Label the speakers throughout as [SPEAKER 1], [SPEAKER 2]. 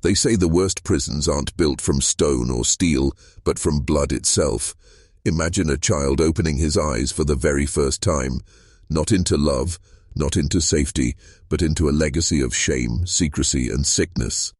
[SPEAKER 1] They say the worst prisons aren't built from stone or steel, but from blood itself. Imagine a child opening his eyes for the very first time, not into love, not into safety, but into a legacy of shame, secrecy, and sickness.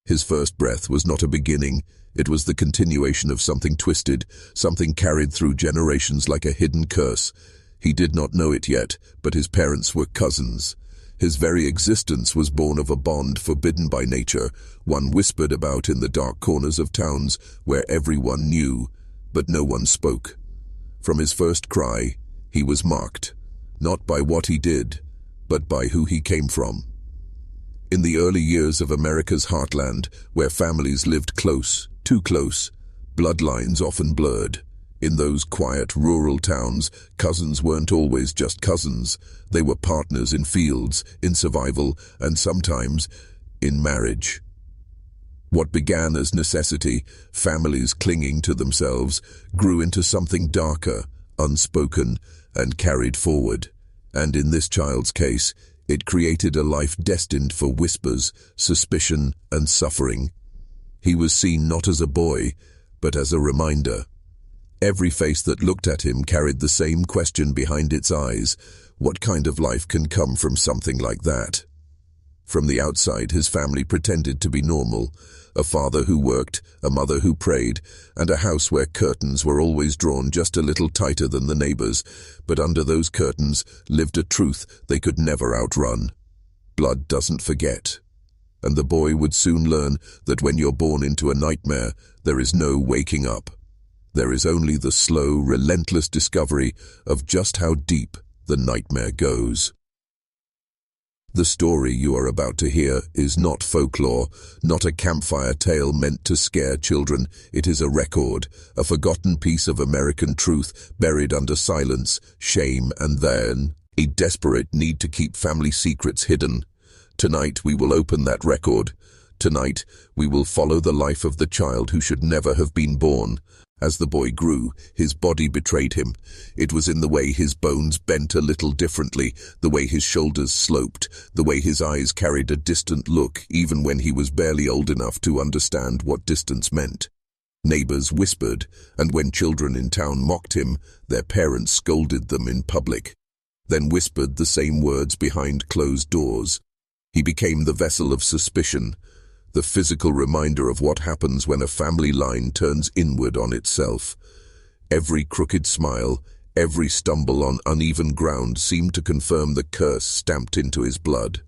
[SPEAKER 1] His first breath was not a beginning, it was the continuation of something twisted, something carried through generations like a hidden curse. He did not know it yet, but his parents were cousins. His very existence was born of a bond forbidden by nature, one whispered about in the dark corners of towns where everyone knew, but no one spoke. From his first cry, he was marked, not by what he did, but by who he came from. In the early years of America's heartland, where families lived close, too close, bloodlines often blurred. In those quiet rural towns, cousins weren't always just cousins. They were partners in fields, in survival, and sometimes in marriage. What began as necessity, families clinging to themselves, grew into something darker, unspoken, and carried forward. And in this child's case, it created a life destined for whispers, suspicion, and suffering. He was seen not as a boy, but as a reminder. Every face that looked at him carried the same question behind its eyes: what kind of life can come from something like that? From the outside, his family pretended to be normal. A father who worked, a mother who prayed, and a house where curtains were always drawn just a little tighter than the neighbors. But under those curtains lived a truth they could never outrun. Blood doesn't forget. And the boy would soon learn that when you're born into a nightmare, there is no waking up. There is only the slow, relentless discovery of just how deep the nightmare goes. The story you are about to hear is not folklore, not a campfire tale meant to scare children. It is a record, a forgotten piece of American truth buried under silence, shame, and then a desperate need to keep family secrets hidden. Tonight we will open that record. Tonight we will follow the life of the child who should never have been born. As the boy grew, his body betrayed him. It was in the way his bones bent a little differently, the way his shoulders sloped, the way his eyes carried a distant look, even when he was barely old enough to understand what distance meant. Neighbors whispered, and when children in town mocked him, their parents scolded them in public, then whispered the same words behind closed doors. He became the vessel of suspicion, the physical reminder of what happens when a family line turns inward on itself. Every crooked smile, every stumble on uneven ground seemed to confirm the curse stamped into his blood.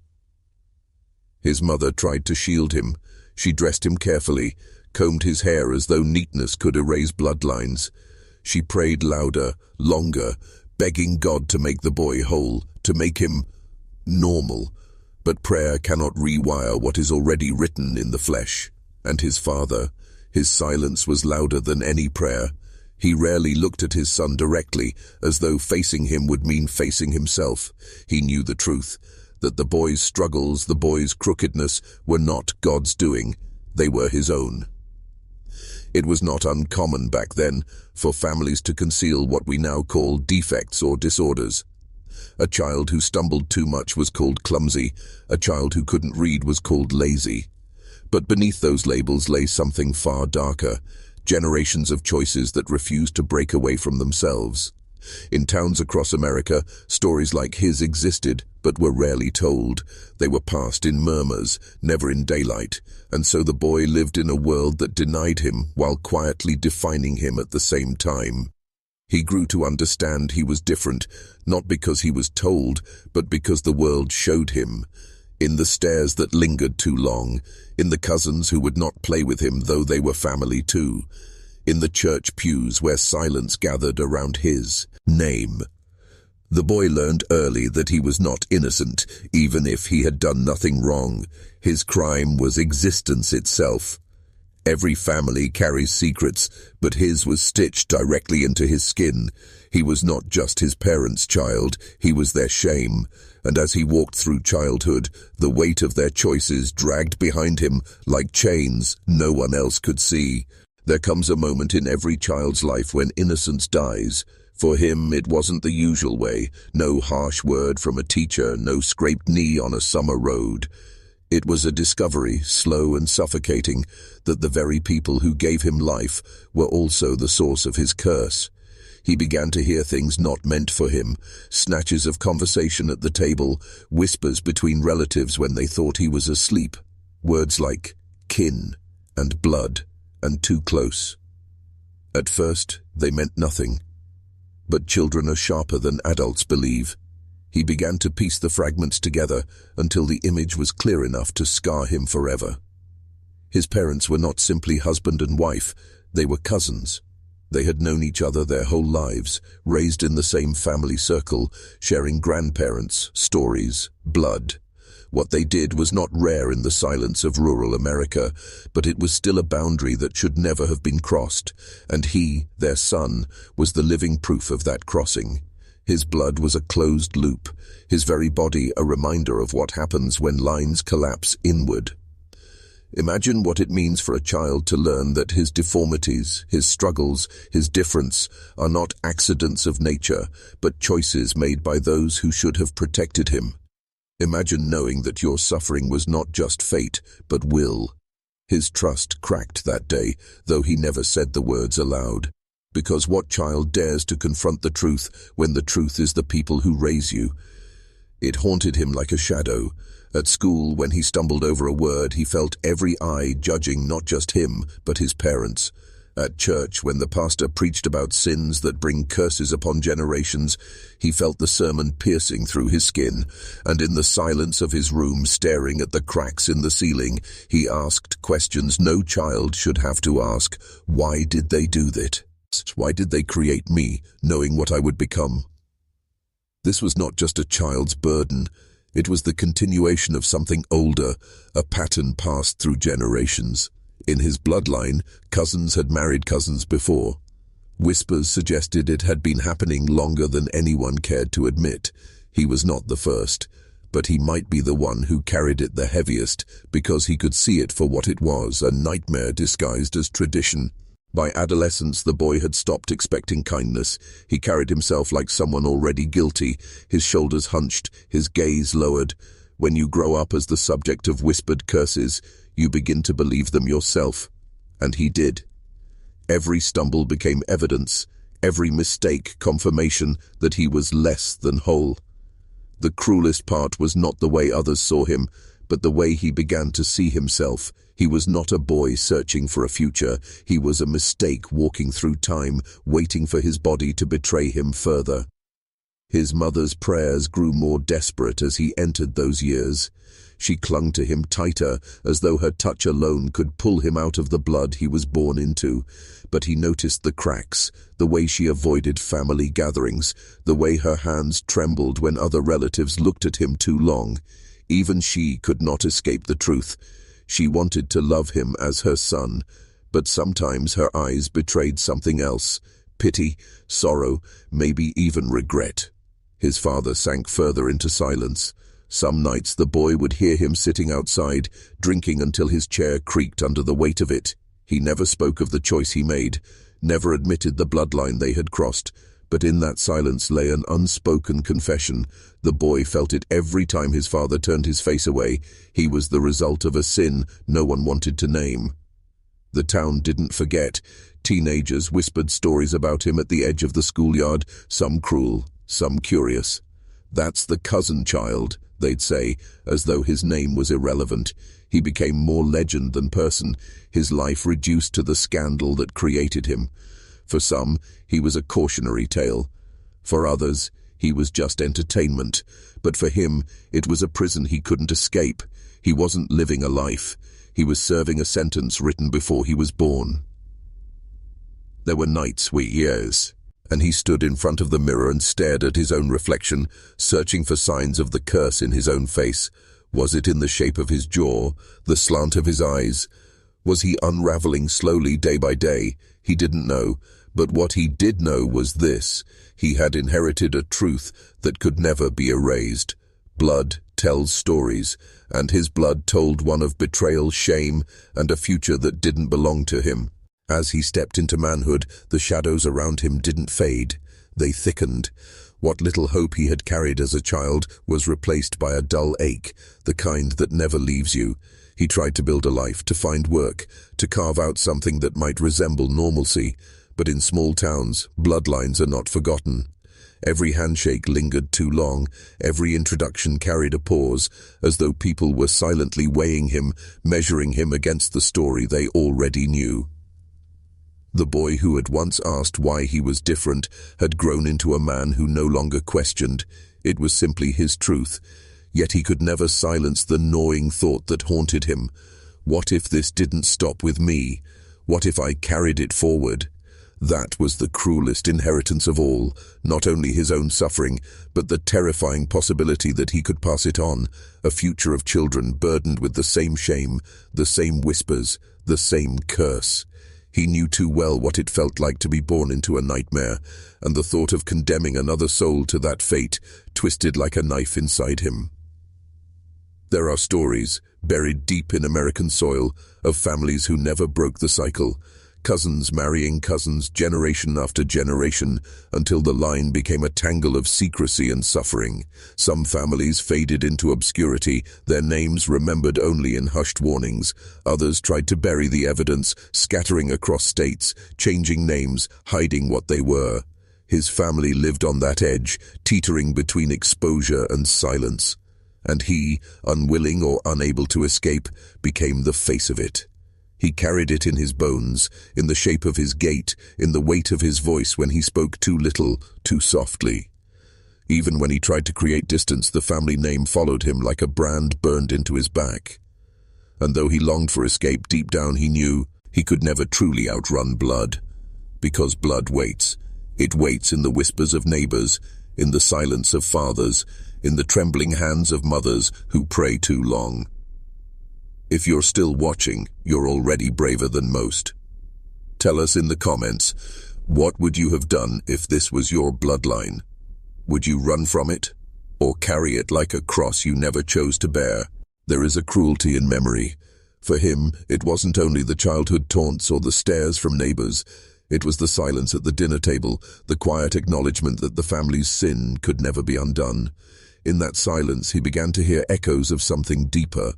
[SPEAKER 1] His mother tried to shield him. She dressed him carefully, combed his hair as though neatness could erase bloodlines. She prayed louder, longer, begging God to make the boy whole, to make him normal. But prayer cannot rewire what is already written in the flesh. And his father, his silence was louder than any prayer. He rarely looked at his son directly, as though facing him would mean facing himself. He knew the truth, that the boy's struggles, the boy's crookedness, were not God's doing. They were his own. It was not uncommon back then for families to conceal what we now call defects or disorders. A child who stumbled too much was called clumsy. A child who couldn't read was called lazy. But beneath those labels lay something far darker, generations of choices that refused to break away from themselves. In towns across America, stories like his existed, but were rarely told. They were passed in murmurs, never in daylight, and so the boy lived in a world that denied him while quietly defining him at the same time. He grew to understand he was different, not because he was told, but because the world showed him. In the stares that lingered too long, in the cousins who would not play with him though they were family too, in the church pews where silence gathered around his name. The boy learned early that he was not innocent, even if he had done nothing wrong. His crime was existence itself. Every family carries secrets, but his was stitched directly into his skin. He was not just his parents' child, he was their shame. And as he walked through childhood, the weight of their choices dragged behind him like chains no one else could see. There comes a moment in every child's life when innocence dies. For him, it wasn't the usual way. No harsh word from a teacher, no scraped knee on a summer road. It was a discovery, slow and suffocating, that the very people who gave him life were also the source of his curse. He began to hear things not meant for him, snatches of conversation at the table, whispers between relatives when they thought he was asleep, words like kin and blood and too close. At first, they meant nothing. But children are sharper than adults believe. He began to piece the fragments together until the image was clear enough to scar him forever. His parents were not simply husband and wife, they were cousins. They had known each other their whole lives, raised in the same family circle, sharing grandparents, stories, blood. What they did was not rare in the silence of rural America, but it was still a boundary that should never have been crossed, and he, their son, was the living proof of that crossing. His blood was a closed loop, his very body a reminder of what happens when lines collapse inward. Imagine what it means for a child to learn that his deformities, his struggles, his difference are not accidents of nature, but choices made by those who should have protected him. Imagine knowing that your suffering was not just fate, but will. His trust cracked that day, though he never said the words aloud. Because what child dares to confront the truth when the truth is the people who raise you? It haunted him like a shadow. At school, when he stumbled over a word, he felt every eye judging not just him, but his parents. At church, when the pastor preached about sins that bring curses upon generations, he felt the sermon piercing through his skin, and in the silence of his room, staring at the cracks in the ceiling, he asked questions no child should have to ask. Why did they do that? Why did they create me, knowing what I would become? This was not just a child's burden. It was the continuation of something older, a pattern passed through generations. In his bloodline, cousins had married cousins before. Whispers suggested it had been happening longer than anyone cared to admit. He was not the first, but he might be the one who carried it the heaviest because he could see it for what it was, a nightmare disguised as tradition. By adolescence, the boy had stopped expecting kindness. He carried himself like someone already guilty, his shoulders hunched, his gaze lowered. When you grow up as the subject of whispered curses, you begin to believe them yourself. And he did. Every stumble became evidence, every mistake confirmation that he was less than whole. The cruelest part was not the way others saw him, but the way he began to see himself. He was not a boy searching for a future. He was a mistake walking through time, waiting for his body to betray him further. His mother's prayers grew more desperate as he entered those years. She clung to him tighter, as though her touch alone could pull him out of the blood he was born into. But he noticed the cracks, the way she avoided family gatherings, the way her hands trembled when other relatives looked at him too long. Even she could not escape the truth. She wanted to love him as her son, but sometimes her eyes betrayed something else: pity, sorrow, maybe even regret. His father sank further into silence. Some nights the boy would hear him sitting outside, drinking until his chair creaked under the weight of it. He never spoke of the choice he made, never admitted the bloodline they had crossed, but in that silence lay an unspoken confession. The boy felt it every time his father turned his face away. He was the result of a sin no one wanted to name. The town didn't forget. Teenagers whispered stories about him at the edge of the schoolyard, some cruel, some curious. "That's the cousin child," they'd say, as though his name was irrelevant. He became more legend than person, his life reduced to the scandal that created him. For some, he was a cautionary tale. For others, he was just entertainment. But for him, it was a prison he couldn't escape. He wasn't living a life. He was serving a sentence written before he was born. There were nights, years, and he stood in front of the mirror and stared at his own reflection, searching for signs of the curse in his own face. Was it in the shape of his jaw, the slant of his eyes? Was he unraveling slowly day by day? He didn't know. But what he did know was this: he had inherited a truth that could never be erased. Blood tells stories, and his blood told one of betrayal, shame, and a future that didn't belong to him. As he stepped into manhood, the shadows around him didn't fade. They thickened. What little hope he had carried as a child was replaced by a dull ache, the kind that never leaves you. He tried to build a life, to find work, to carve out something that might resemble normalcy. But in small towns, bloodlines are not forgotten. Every handshake lingered too long, every introduction carried a pause, as though people were silently weighing him, measuring him against the story they already knew. The boy who had once asked why he was different had grown into a man who no longer questioned. It was simply his truth. Yet he could never silence the gnawing thought that haunted him. What if this didn't stop with me? What if I carried it forward? That was the cruelest inheritance of all, not only his own suffering, but the terrifying possibility that he could pass it on, a future of children burdened with the same shame, the same whispers, the same curse. He knew too well what it felt like to be born into a nightmare, and the thought of condemning another soul to that fate twisted like a knife inside him. There are stories, buried deep in American soil, of families who never broke the cycle, cousins marrying cousins generation after generation, until the line became a tangle of secrecy and suffering. Some families faded into obscurity, their names remembered only in hushed warnings. Others tried to bury the evidence, scattering across states, changing names, hiding what they were. His family lived on that edge, teetering between exposure and silence. And he, unwilling or unable to escape, became the face of it. He carried it in his bones, in the shape of his gait, in the weight of his voice when he spoke too little, too softly. Even when he tried to create distance, the family name followed him like a brand burned into his back. And though he longed for escape, deep down he knew he could never truly outrun blood. Because blood waits. It waits in the whispers of neighbors, in the silence of fathers, in the trembling hands of mothers who pray too long. If you're still watching, you're already braver than most. Tell us in the comments, what would you have done if this was your bloodline? Would you run from it, or carry it like a cross you never chose to bear? There is a cruelty in memory. For him, it wasn't only the childhood taunts or the stares from neighbors. It was the silence at the dinner table, the quiet acknowledgement that the family's sin could never be undone. In that silence, he began to hear echoes of something deeper.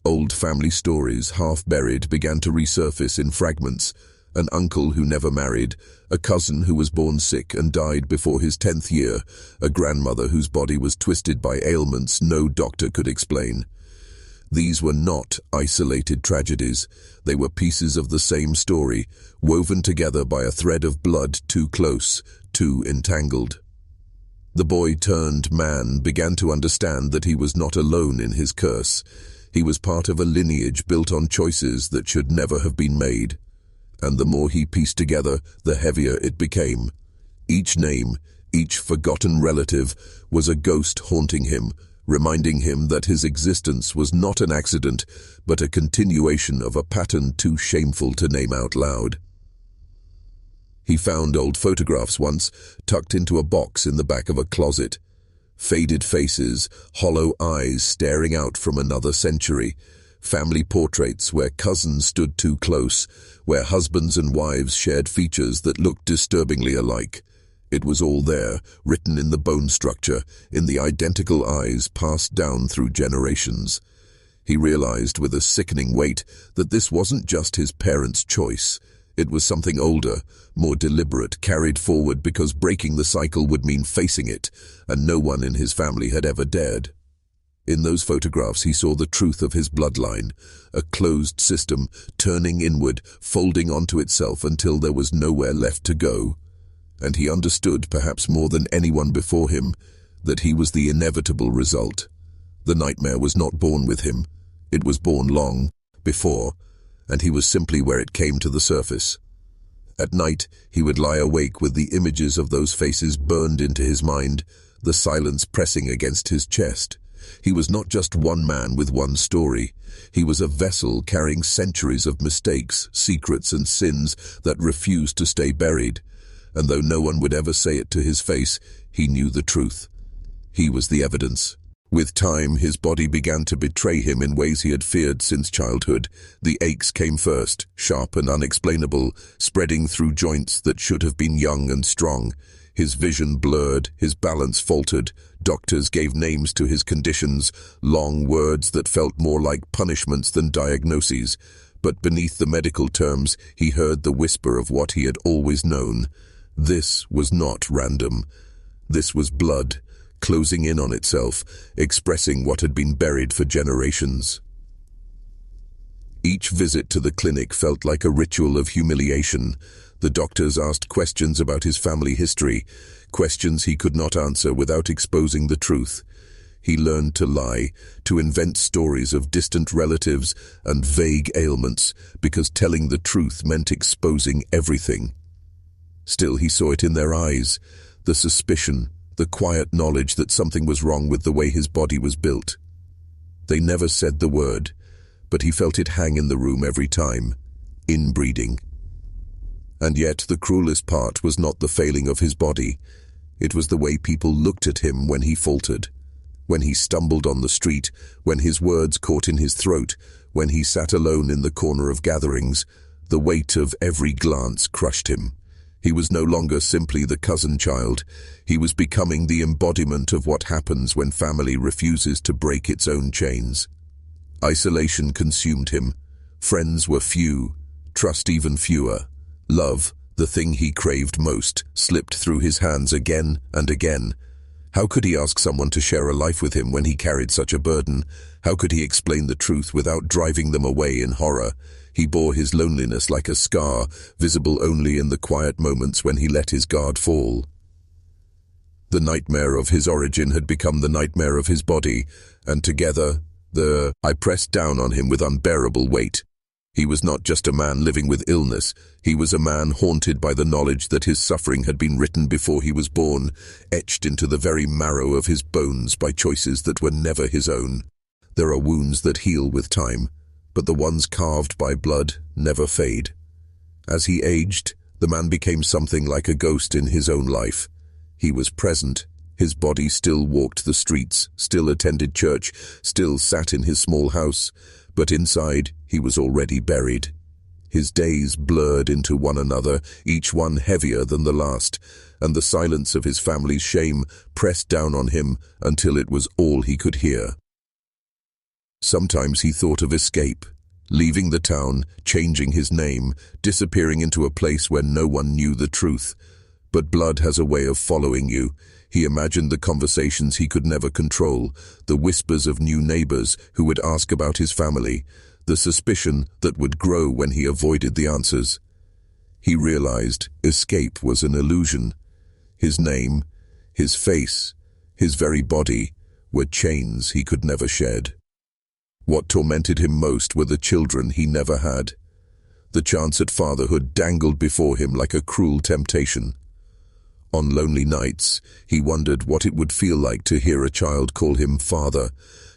[SPEAKER 1] Old family stories, half buried, began to resurface in fragments. An uncle who never married, a cousin who was born sick and died before his 10th year, a grandmother whose body was twisted by ailments no doctor could explain. These were not isolated tragedies. They were pieces of the same story, woven together by a thread of blood too close, too entangled. The boy turned man began to understand that he was not alone in his curse. He was part of a lineage built on choices that should never have been made. And the more he pieced together, the heavier it became. Each name, each forgotten relative, was a ghost haunting him, reminding him that his existence was not an accident, but a continuation of a pattern too shameful to name out loud. He found old photographs once, tucked into a box in the back of a closet. Faded faces, hollow eyes staring out from another century. Family portraits where cousins stood too close, where husbands and wives shared features that looked disturbingly alike. It was all there, written in the bone structure, in the identical eyes passed down through generations. He realized with a sickening weight that this wasn't just his parents' choice. It was something older, more deliberate, carried forward because breaking the cycle would mean facing it, and no one in his family had ever dared. In those photographs he saw the truth of his bloodline, a closed system, turning inward, folding onto itself until there was nowhere left to go. And he understood, perhaps more than anyone before him, that he was the inevitable result. The nightmare was not born with him. It was born long before, and he was simply where it came to the surface. At night, he would lie awake with the images of those faces burned into his mind, the silence pressing against his chest. He was not just one man with one story. He was a vessel carrying centuries of mistakes, secrets, and sins that refused to stay buried. And though no one would ever say it to his face, he knew the truth. He was the evidence. With time, his body began to betray him in ways he had feared since childhood. The aches came first, sharp and unexplainable, spreading through joints that should have been young and strong. His vision blurred, his balance faltered. Doctors gave names to his conditions, long words that felt more like punishments than diagnoses. But beneath the medical terms, he heard the whisper of what he had always known. This was not random. This was blood, closing in on itself, expressing what had been buried for generations. Each visit to the clinic felt like a ritual of humiliation. The doctors asked questions about his family history, questions he could not answer without exposing the truth. He learned to lie, to invent stories of distant relatives and vague ailments, because telling the truth meant exposing everything. Still, he saw it in their eyes, the suspicion, the quiet knowledge that something was wrong with the way his body was built. They never said the word, but he felt it hang in the room every time. Inbreeding. And yet the cruelest part was not the failing of his body. It was the way people looked at him when he faltered. When he stumbled on the street, when his words caught in his throat, when he sat alone in the corner of gatherings, the weight of every glance crushed him. He was no longer simply the cousin child. He was becoming the embodiment of what happens when family refuses to break its own chains. Isolation consumed him. Friends were few, trust even fewer. Love, the thing he craved most, slipped through his hands again and again. How could he ask someone to share a life with him when he carried such a burden? How could he explain the truth without driving them away in horror? He bore his loneliness like a scar, visible only in the quiet moments when he let his guard fall. The nightmare of his origin had become the nightmare of his body, and together, I pressed down on him with unbearable weight. He was not just a man living with illness. He was a man haunted by the knowledge that his suffering had been written before he was born, etched into the very marrow of his bones by choices that were never his own. There are wounds that heal with time, but the ones carved by blood never fade. As he aged, the man became something like a ghost in his own life. He was present. His body still walked the streets, still attended church, still sat in his small house, but inside he was already buried. His days blurred into one another, each one heavier than the last, and the silence of his family's shame pressed down on him until it was all he could hear. Sometimes he thought of escape, leaving the town, changing his name, disappearing into a place where no one knew the truth. But blood has a way of following you. He imagined the conversations he could never control, the whispers of new neighbors who would ask about his family, the suspicion that would grow when he avoided the answers. He realized escape was an illusion. His name, his face, his very body were chains he could never shed. What tormented him most were the children he never had. The chance at fatherhood dangled before him like a cruel temptation. On lonely nights, he wondered what it would feel like to hear a child call him father,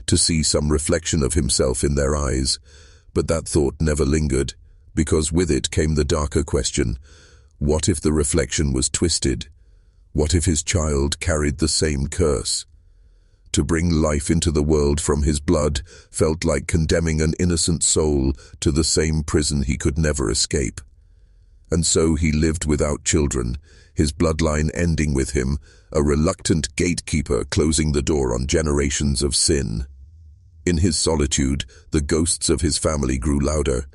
[SPEAKER 1] to see some reflection of himself in their eyes. But that thought never lingered, because with it came the darker question: what if the reflection was twisted? What if his child carried the same curse? To bring life into the world from his blood felt like condemning an innocent soul to the same prison he could never escape. And so he lived without children, his bloodline ending with him, a reluctant gatekeeper closing the door on generations of sin. In his solitude, the ghosts of his family grew louder.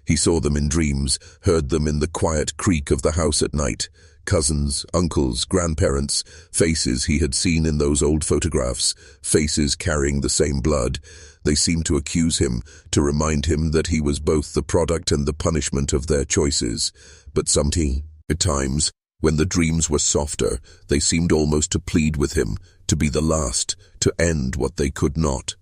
[SPEAKER 1] He saw them in dreams, heard them in the quiet creak of the house at night. Cousins, uncles, grandparents, faces he had seen in those old photographs, faces carrying the same blood. They seemed to accuse him, to remind him that he was both the product and the punishment of their choices. But sometimes, at times, when the dreams were softer, they seemed almost to plead with him, to be the last, to end what they could not.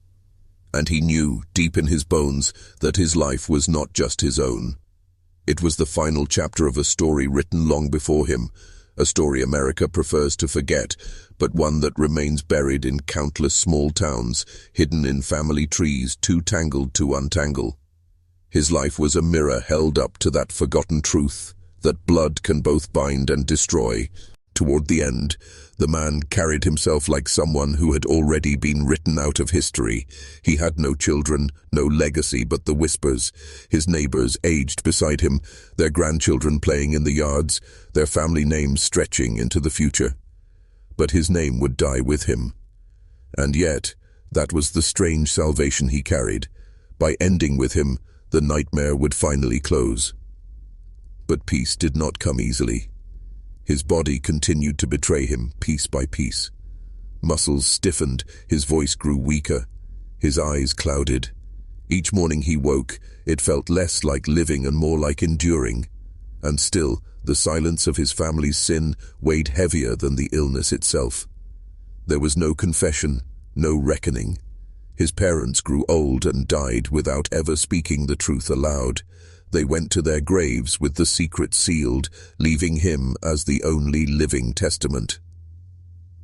[SPEAKER 1] And he knew, deep in his bones, that his life was not just his own. It was the final chapter of a story written long before him, a story America prefers to forget, but one that remains buried in countless small towns, hidden in family trees too tangled to untangle. His life was a mirror held up to that forgotten truth, that blood can both bind and destroy. Toward the end, the man carried himself like someone who had already been written out of history. He had no children, no legacy but the whispers. His neighbors aged beside him, their grandchildren playing in the yards, their family names stretching into the future. but his name would die with him. And yet, that was the strange salvation he carried. By ending with him, the nightmare would finally close. But peace did not come easily. His body continued to betray him, piece by piece. Muscles stiffened, his voice grew weaker, his eyes clouded. Each morning he woke, it felt less like living and more like enduring. And still, the silence of his family's sin weighed heavier than the illness itself. There was no confession, no reckoning. His parents grew old and died without ever speaking the truth aloud. They went to their graves with the secret sealed, leaving him as the only living testament.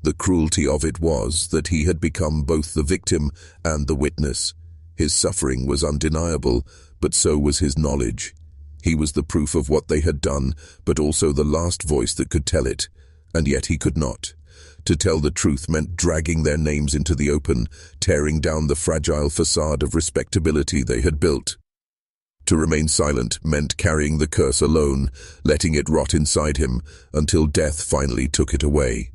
[SPEAKER 1] The cruelty of it was that he had become both the victim and the witness. His suffering was undeniable, but so was his knowledge. He was the proof of what they had done, but also the last voice that could tell it, and yet he could not. To tell the truth meant dragging their names into the open, tearing down the fragile facade of respectability they had built. To remain silent meant carrying the curse alone, letting it rot inside him until death finally took it away.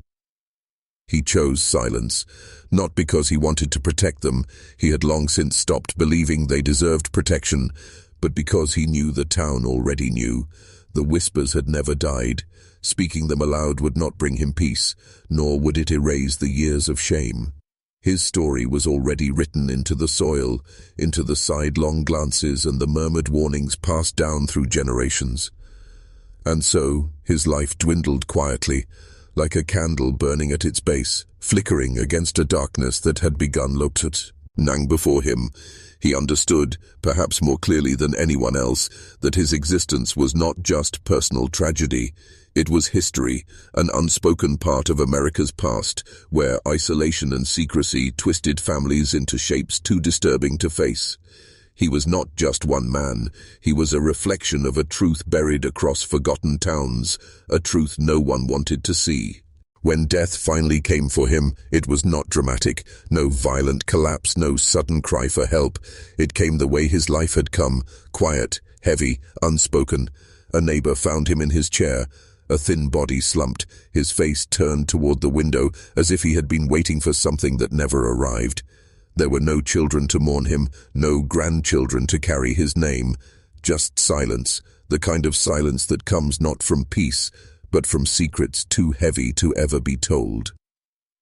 [SPEAKER 1] He chose silence, not because he wanted to protect them, he had long since stopped believing they deserved protection, but because he knew the town already knew. The whispers had never died. Speaking them aloud would not bring him peace, nor would it erase the years of shame. His story was already written into the soil, into the sidelong glances and the murmured warnings passed down through generations. And so, his life dwindled quietly, like a candle burning at its base, flickering against a darkness that had begun long before him. He understood, perhaps more clearly than anyone else, that his existence was not just personal tragedy. It was history, an unspoken part of America's past, where isolation and secrecy twisted families into shapes too disturbing to face. He was not just one man, he was a reflection of a truth buried across forgotten towns, a truth no one wanted to see. When death finally came for him, it was not dramatic, no violent collapse, no sudden cry for help. It came the way his life had come, quiet, heavy, unspoken. A neighbor found him in his chair, a thin body slumped, his face turned toward the window, as if he had been waiting for something that never arrived. There were no children to mourn him, no grandchildren to carry his name. Just silence, the kind of silence that comes not from peace, but from secrets too heavy to ever be told.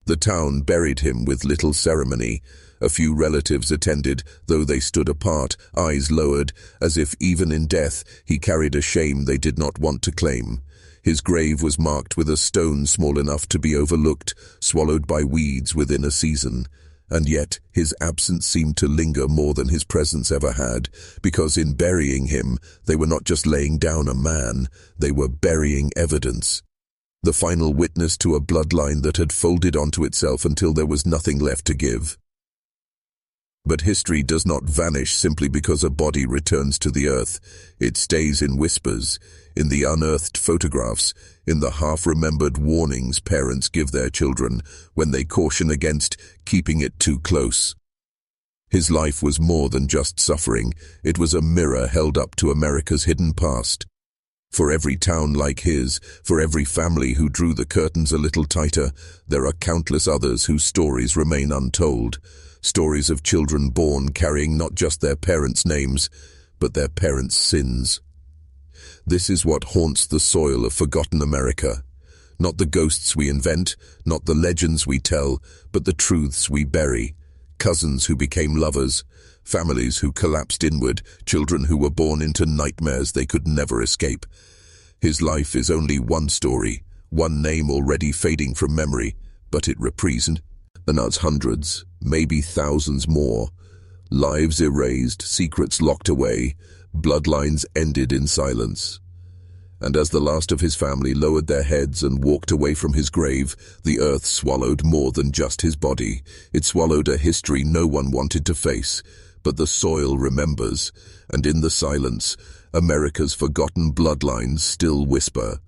[SPEAKER 1] The town buried him with little ceremony. A few relatives attended, though they stood apart, eyes lowered, as if even in death he carried a shame they did not want to claim. His grave was marked with a stone small enough to be overlooked, swallowed by weeds within a season. And yet his absence seemed to linger more than his presence ever had, because in burying him, they were not just laying down a man, they were burying evidence. The final witness to a bloodline that had folded onto itself until there was nothing left to give. But history does not vanish simply because a body returns to the earth. It stays in whispers, in the unearthed photographs, in the half-remembered warnings parents give their children when they caution against keeping it too close. His life was more than just suffering. It was a mirror held up to America's hidden past. For every town like his, for every family who drew the curtains a little tighter, there are countless others whose stories remain untold. Stories of children born carrying not just their parents' names, but their parents' sins. This is what haunts the soil of forgotten America. Not the ghosts we invent, not the legends we tell, but the truths we bury. Cousins who became lovers, families who collapsed inward, children who were born into nightmares they could never escape. His life is only one story, one name already fading from memory, but it represents hundreds, maybe thousands more. Lives erased, secrets locked away, bloodlines ended in silence. And as the last of his family lowered their heads and walked away from his grave, the earth swallowed more than just his body. It swallowed a history no one wanted to face, but the soil remembers, and in the silence, America's forgotten bloodlines still whisper,